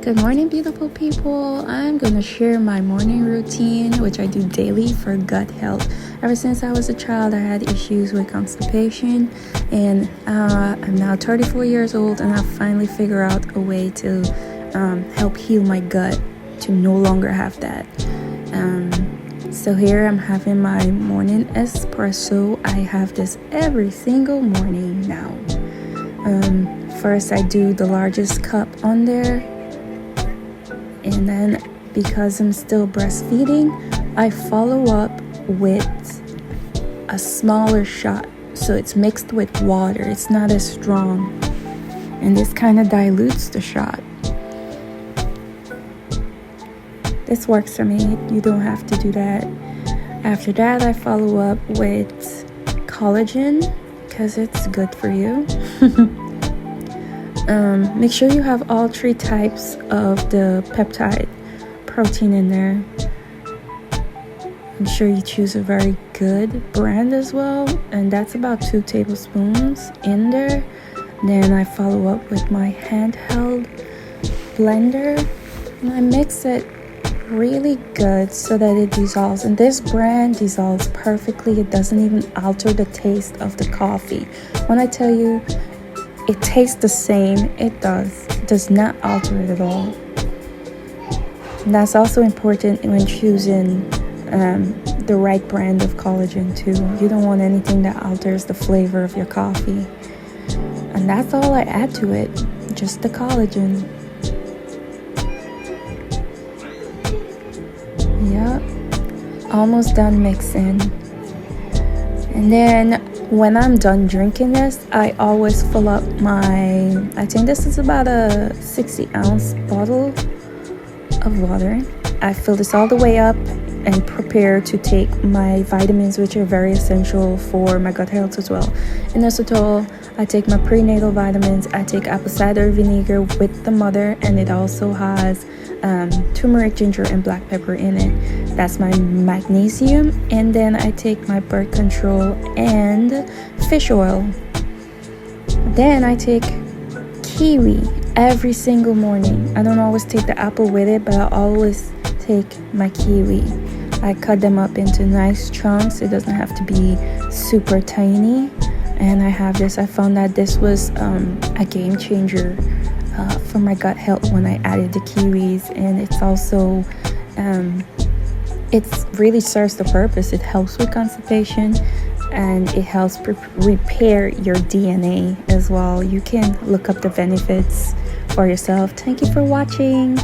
Good morning, beautiful people. I'm going to share my morning routine, which I do daily for gut health. Ever since I was a child, I had issues with constipation, and I'm now 34 years old, and I've finally figured out a way to help heal my gut to no longer have that. So here I'm having my morning espresso. I have this every single morning now. First, I do the largest cup on there. And then, because I'm still breastfeeding, I follow up with a smaller shot. So it's mixed with water. It's not as strong. And this kind of dilutes the shot. This works for me. You don't have to do that. After that, I follow up with collagen because it's good for you. Make sure you have all 3 types of the peptide protein in there. Make sure you choose a very good brand as well, and that's about 2 tablespoons in there. Then I follow up with my handheld blender, and I mix it really good so that it dissolves. And this brand dissolves perfectly. It doesn't even alter the taste of the coffee. When I tell you it tastes the same, it does not alter it at all. And that's also important when choosing the right brand of collagen too. You don't want anything that alters the flavor of your coffee. And that's all I add to it, just the collagen. Yep, almost done mixing. And then when I'm done drinking this, I always fill up I think this is about a 60-ounce bottle of water. I fill this all the way up and prepare to take my vitamins, which are very essential for my gut health as well. Inositol, I take my prenatal vitamins. I take apple cider vinegar with the Mother, and it also has turmeric, ginger, and black pepper in it. That's my magnesium. And then I take my birth control and fish oil. Then I take kiwi every single morning. I don't always take the apple with it, but I always take my kiwi. I cut them up into nice chunks. It doesn't have to be super tiny. And I have this. I found that this was a game changer for my gut health when I added the kiwis. And it's also it really serves the purpose. It helps with constipation, and it helps repair your DNA as well. You can look up the benefits for yourself. Thank you for watching.